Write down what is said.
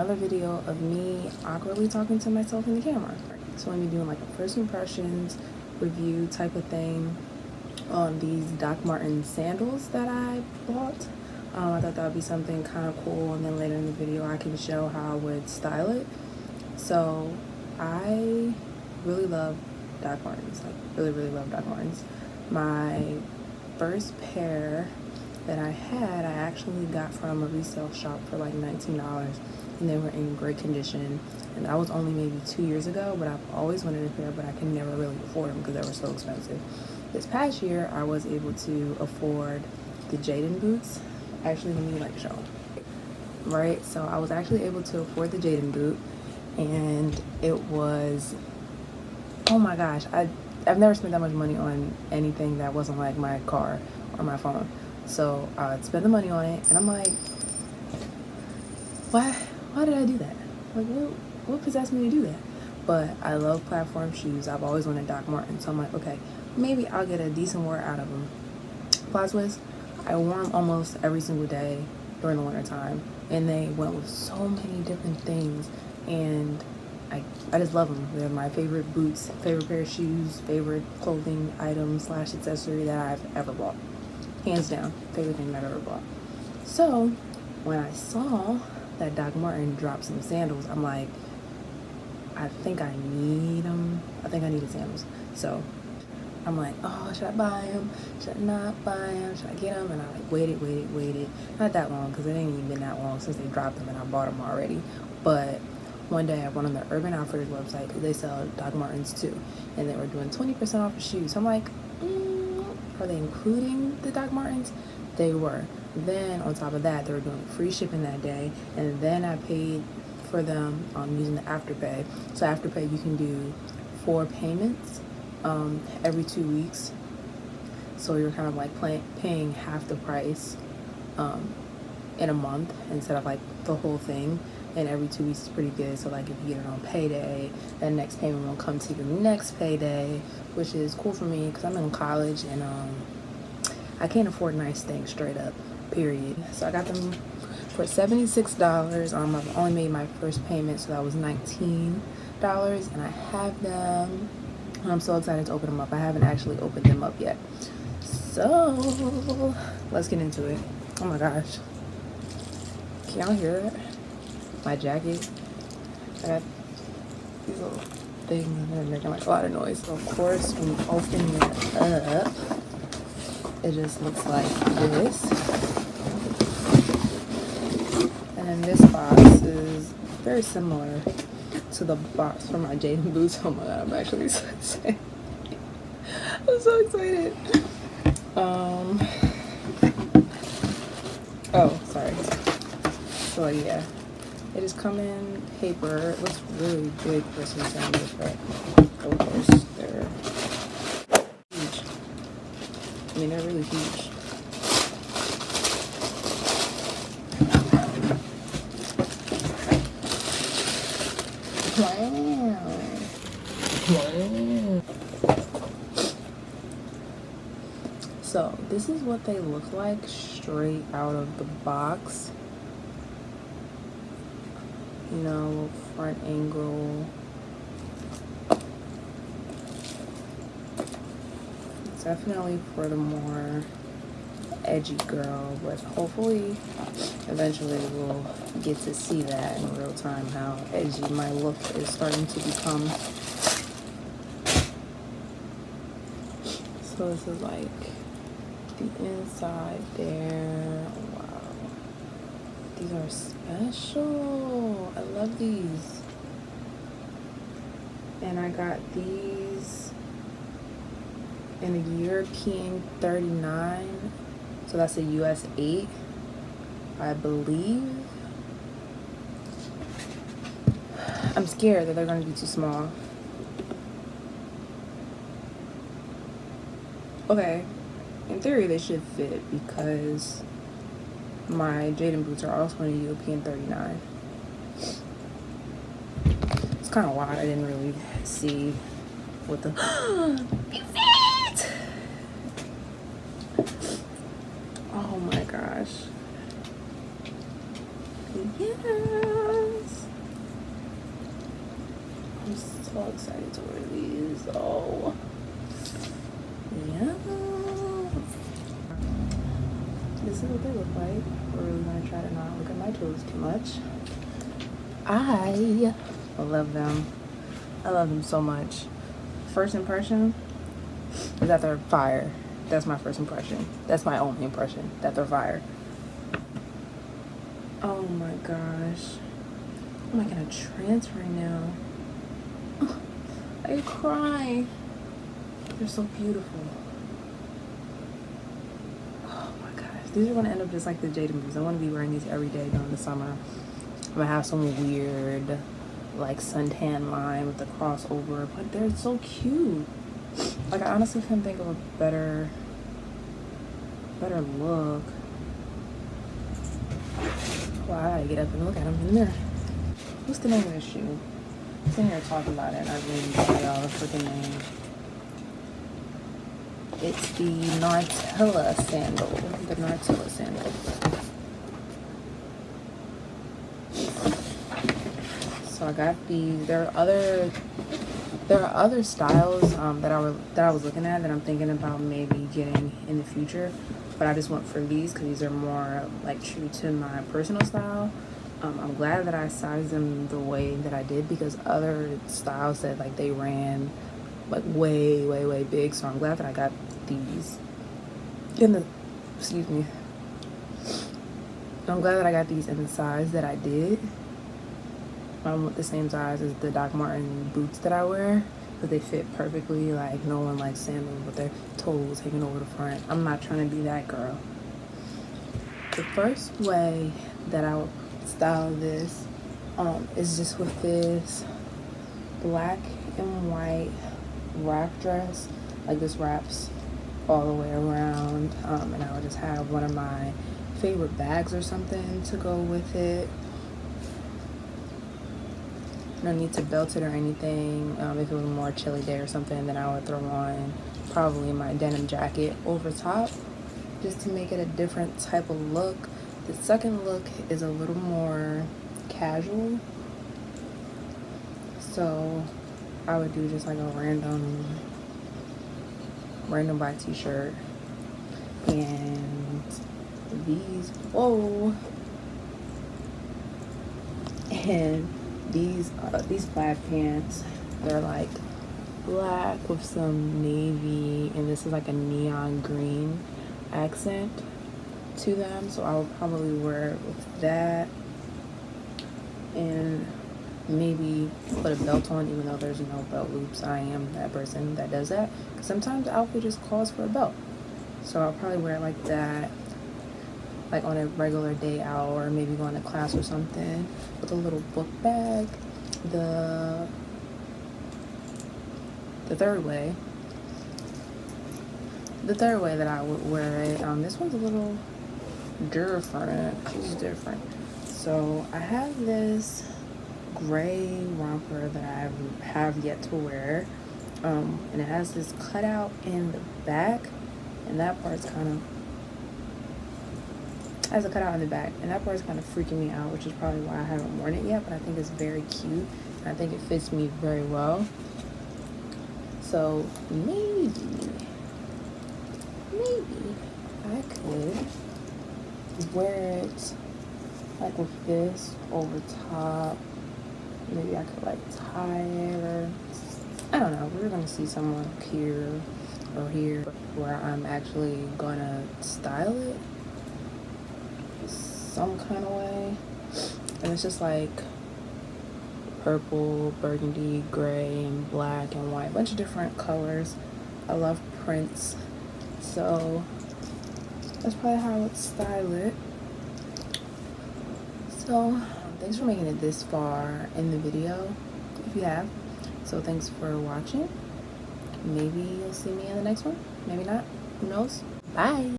another video of me awkwardly talking to myself in the camera. So I'm doing like a first impressions review type of thing on these Doc Martens sandals that I bought. I thought that would be something kind of cool, and then later in the video I can show how I would style it. So I really love Doc Martens, like really love Doc Martens. My first pair that I had, I actually got from a resale shop for like $19, and they were in great condition. And that was only maybe 2 years ago, but I've always wanted a pair, but I could never really afford them because they were so expensive. This past year, I was able to afford the Jaden boots. Actually, let me like show them. Right, so I was actually able to afford the Jaden boot, and it was, oh my gosh, I've never spent that much money on anything that wasn't like my car or my phone. So I'd spend the money on it, and I'm like, why did I do that? Like, what possessed me to do that? But I love platform shoes. I've always wanted Doc Martens, so I'm like, okay, maybe I'll get a decent wear out of them. Plot twist, I wore them almost every single day during the winter time, and they went with so many different things, and I just love them. They're my favorite boots, favorite pair of shoes, favorite clothing item / accessory that I've ever bought. Hands down, favorite thing I've ever bought. So when I saw that Doc Marten dropped some sandals, I'm like, I think I need them. I think I need the sandals. So I'm like, oh, should I buy them? Should I not buy them? Should I get them? And I like waited. Not that long, because it ain't even been that long since they dropped them and I bought them already. But one day I went on the Urban Outfitters website, because they sell Doc Martens too, and they were doing 20% off of shoes. So I'm like, are they including the Doc Martens? They were. Then on top of that, they were doing free shipping that day, and then I paid for them using the Afterpay. So Afterpay, you can do 4 payments every 2 weeks. So you're kind of like paying half the price in a month instead of like the whole thing. And every 2 weeks is pretty good. So like if you get it on payday, that next payment will come to your next payday, which is cool for me because I'm in college and I can't afford nice things straight up, period. So I got them for $76. I've only made my first payment, so that was $19, and I have them. And I'm so excited to open them up. I haven't actually opened them up yet. So let's get into it. Oh my gosh. Can y'all hear that? My jacket. I got these little things that are making like a lot of noise. So of course, when you open it up, it just looks like this. And then this box is very similar to the box for my Jaden boots. Oh my god, I'm actually so excited. I'm so excited. Oh, sorry. So yeah. It is coming paper. It looks really big for some sandals, but of course they're huge. I mean, they're really huge. Wow. So this is what they look like straight out of the box. You know, front angle. Definitely for the more edgy girl, but hopefully eventually we'll get to see that in real time, how edgy my look is starting to become. So this is like the inside there. Wow. These are special. I love these. And I got these in a European 39. So that's a US 8, I believe. I'm scared that they're going to be too small. Okay, in theory they should fit because my Jaden boots are also in a European 39. It's kind of wild. I didn't really see what the it fit! Oh my gosh. Yes. is what they look like. We're really gonna try to not look at my toes too much. I love them. I love them so much. First impression is that they're fire. That's my first impression. That's my only impression, that they're fire. Oh my gosh. Am I gonna transfer now? I cry. They're so beautiful. Oh my gosh. These are gonna end up just like the Jada movies. I wanna be wearing these every day during the summer. I'm gonna have some weird like suntan line with the crossover, but they're so cute. Like, I honestly couldn't think of a better look. Well, I gotta get up and look at them in there. What's the name of this shoe? I'm sitting here talking about it and I didn't tell y'all the freaking name. It's the Nartilla Sandal. The Nartilla Sandal. So I got these. There are other styles that I was looking at that I'm thinking about maybe getting in the future, but I just went for these because these are more like true to my personal style. I'm glad that I sized them the way that I did because other styles said like they ran like way big, so I'm glad that I got these in the I'm glad that I got these in the size that I did. With the same size as the Doc Marten boots that I wear, because they fit perfectly. Like, no one likes sandals with their toes hanging over the front. I'm not trying to be that girl. The first way that I would style this is just with this black and white wrap dress. Like, this wraps all the way around, and I would just have one of my favorite bags or something to go with it. No need to belt it or anything. If it was a more chilly day or something, then I would throw on probably my denim jacket over top just to make it a different type of look. The second look is a little more casual, so I would do just like a random white t-shirt and these these black pants. They're like black with some navy, and this is like a neon green accent to them, so I would probably wear it with that and maybe put a belt on, even though there's no belt loops. I am that person that does that because sometimes the outfit just calls for a belt, so I'll probably wear it like that, like on a regular day out, or maybe going to class or something with a little book bag. The third way that I would wear it, this one's a little different. It's different. So I have this gray romper that I have yet to wear, and it has this cutout in the back, and that part's kind of has a cutout in the back, and that part is kind of freaking me out, which is probably why I haven't worn it yet, but I think it's very cute, and I think it fits me very well. So maybe I could wear it like with this over top. Maybe I could like tie it, or I don't know. We're gonna see someone here or here where I'm actually gonna style it some kind of way, and it's just like purple, burgundy, gray, and black and white, a bunch of different colors. I love prints, so that's probably how I would style it. So thanks for making it this far in the video, if you have. So thanks for watching. Maybe you'll see me in the next one, maybe not, who knows. Bye.